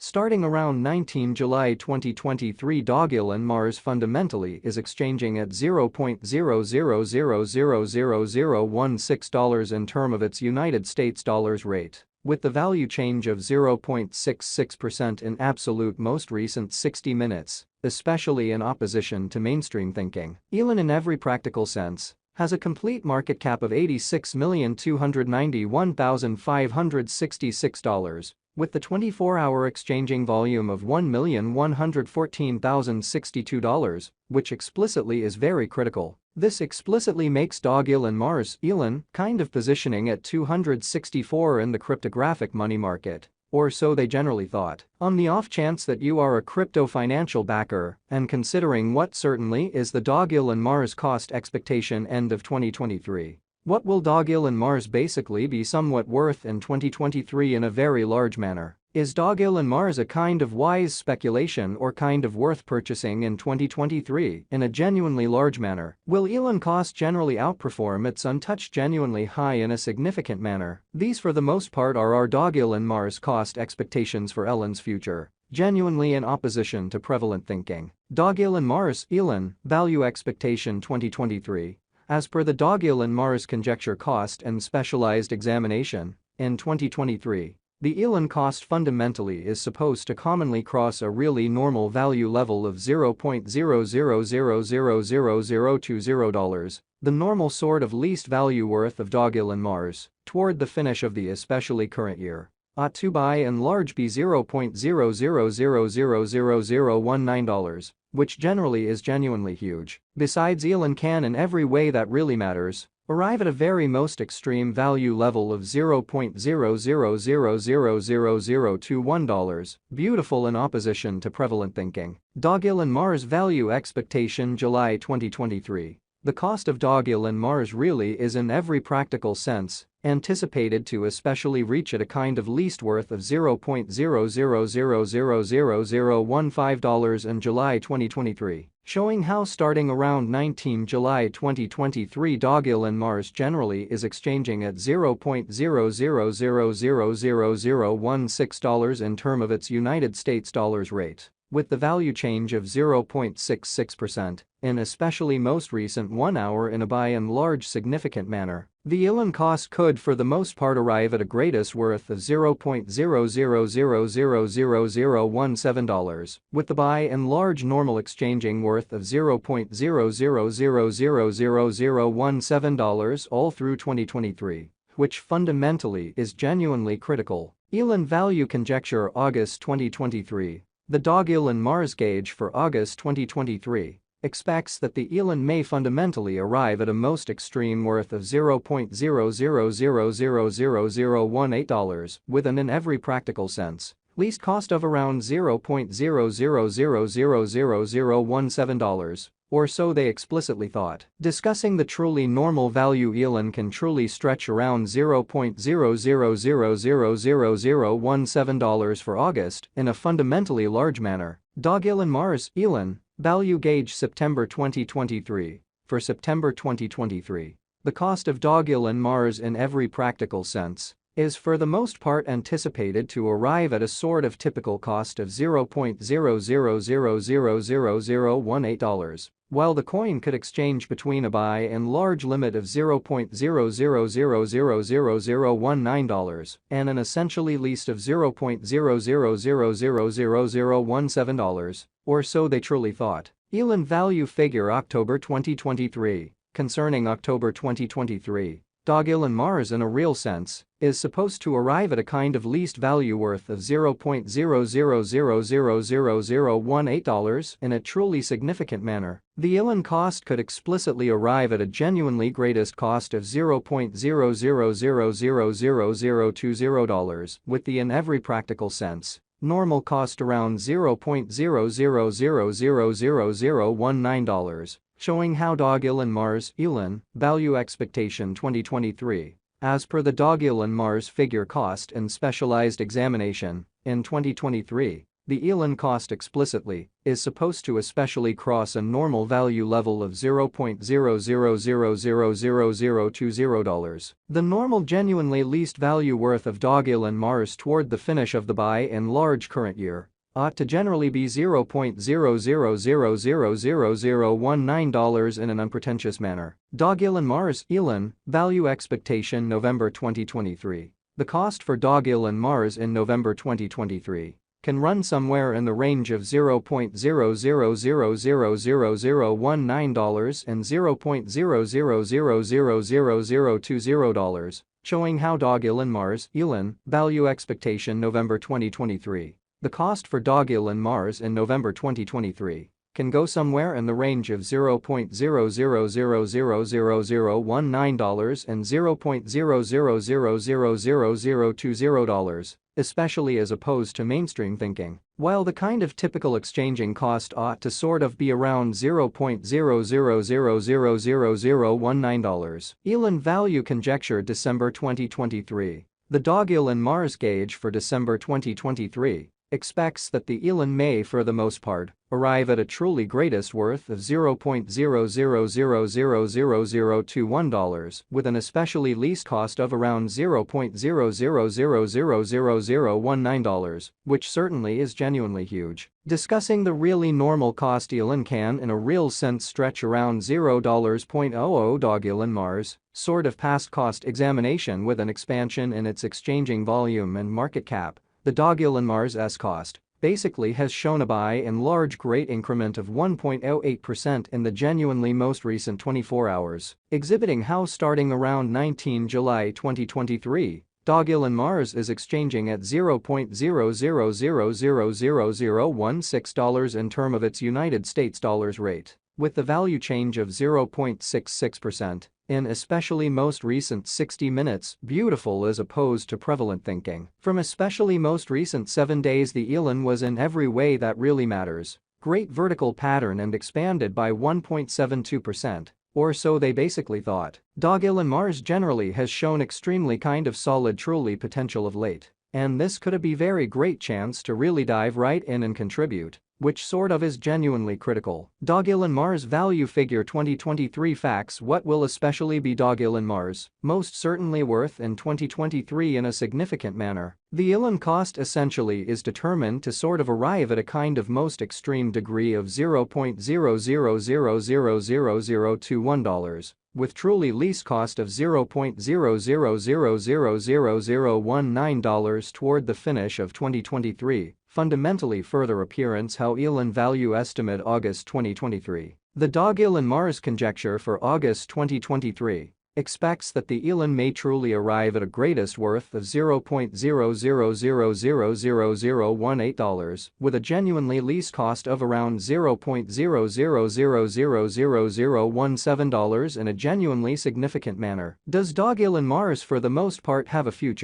Starting around 19 July 2023, Dogelon Mars fundamentally is exchanging at $0.00000016 in term of its United States dollars rate, with the value change of 0.66% in absolute most recent 60 minutes, especially in opposition to mainstream thinking. Elon, in every practical sense, has a complete market cap of $86,291,566, with the 24-hour exchanging volume of $1,114,062, which explicitly is very critical. This explicitly makes Dogelon Mars, Elon, kind of positioning at 264 in the cryptographic money market, or so they generally thought. On the off chance that you are a crypto financial backer, and considering what certainly is the Dogelon Mars cost expectation end of 2023. What will Dogelon Mars basically be somewhat worth in 2023 in a very large manner? Is Dogelon Mars a kind of wise speculation or kind of worth purchasing in 2023 in a genuinely large manner? Will Elon cost generally outperform its untouched genuinely high in a significant manner? These for the most part are our Dogelon Mars cost expectations for Elon's future, genuinely in opposition to prevalent thinking. Dogelon Mars, Elon, value expectation 2023. As per the Dogelon Mars conjecture cost and specialized examination, in 2023, the Elon cost fundamentally is supposed to commonly cross a really normal value level of $0.00000020, the normal sort of least value worth of Dogelon Mars, toward the finish of the especially current year. Ought to by and large be $0.00000019, which generally is genuinely huge. Besides, Elon can in every way that really matters arrive at a very most extreme value level of $0.00000021, beautiful in opposition to prevalent thinking. Dogelon Mars value expectation July 2023. The cost of Dogelon Mars really is in every practical sense anticipated to especially reach at a kind of least worth of $0.00000015 in July 2023, showing how starting around 19 July 2023 Dogelon Mars generally is exchanging at $0.00000016 in term of its United States dollars rate, with the value change of 0.66% in especially most recent 1 hour in a by and large significant manner. The Elon cost could for the most part arrive at a greatest worth of $0.00000017, with the by and large normal exchanging worth of $0.00000017 all through 2023, which fundamentally is genuinely critical. Elon value conjecture August 2023. The Dogelon Mars gauge for August 2023 expects that the Elon may fundamentally arrive at a most extreme worth of $0.00000018, with an in every practical sense least cost of around $0.00000017, or so they explicitly thought. Discussing the truly normal value, Elon can truly stretch around $0.00000017 for August in a fundamentally large manner. Dogelon Mars, Elon, value gauge September 2023. For September 2023, the cost of Dogelon Mars in every practical sense is for the most part anticipated to arrive at a sort of typical cost of $0.00000018, while the coin could exchange between a by and large limit of $0.00000019 and an essentially least of $0.00000017, or so they truly thought. Elon value figure October 2023. Concerning October 2023, Dogelon Mars in a real sense is supposed to arrive at a kind of least value worth of $0.00000018 in a truly significant manner. The Elon cost could explicitly arrive at a genuinely greatest cost of $0.00000020, with the in every practical sense normal cost around $0.00000019, showing how Dogelon Mars, Elon, value expectation 2023. As per the Dogelon Mars figure cost and specialized examination, in 2023, The elon cost explicitly is supposed to especially cross a normal value level of $0.00000020. The normal genuinely least value worth of Dogelon Mars toward the finish of the buy in large current year ought to generally be $0.00000019 in an unpretentious manner. Dogelon Mars elon value expectation November 2023. The cost for Dogelon Mars in November 2023 can run somewhere in the range of $0.00000019 and $0.00000020, showing how Dogelon Mars elon value expectation November 2023. The cost for Dogelon Mars in November 2023 can go somewhere in the range of $0.00000019 and $0.00000020, especially as opposed to mainstream thinking. While the kind of typical exchanging cost ought to sort of be around $0.00000019. Elon value conjecture December 2023. The Dogelon Mars gauge for December 2023 expects that the elon may, for the most part, arrive at a truly greatest worth of $0.00000021, with an especially least cost of around $0.00000019, which certainly is genuinely huge. Discussing the really normal cost elon can in a real sense stretch around $0.00 Dogelon Mars, sort of past cost examination with an expansion in its exchanging volume and market cap. The Dogelon Mars S cost basically has shown a buy in large great increment of 1.08% in the genuinely most recent 24 hours, exhibiting how starting around 19 July 2023, Dogelon Mars is exchanging at $0.00000016 in term of its United States dollars rate, with the value change of 0.66%. In especially most recent 60 minutes, beautiful as opposed to prevalent thinking. From especially most recent 7 days, the elon was in every way that really matters. Great vertical pattern and expanded by 1.72%, or so they basically thought. Dogelon Mars generally has shown extremely kind of solid truly potential of late, and this could be very great chance to really dive right in and contribute, which sort of is genuinely critical. Dogelon Mars value figure 2023 facts. What will especially be Dogelon Mars most certainly worth in 2023 in a significant manner? The elon cost essentially is determined to sort of arrive at a kind of most extreme degree of $0.00000021, with truly least cost of $0.00000019 toward the finish of 2023. Fundamentally further appearance how elon value estimate August 2023. The Dogelon Mars conjecture for August 2023 expects that the elon may truly arrive at a greatest worth of $0.00000018, with a genuinely least cost of around $0.00000017 in a genuinely significant manner. Does Dogelon Mars for the most part have a future?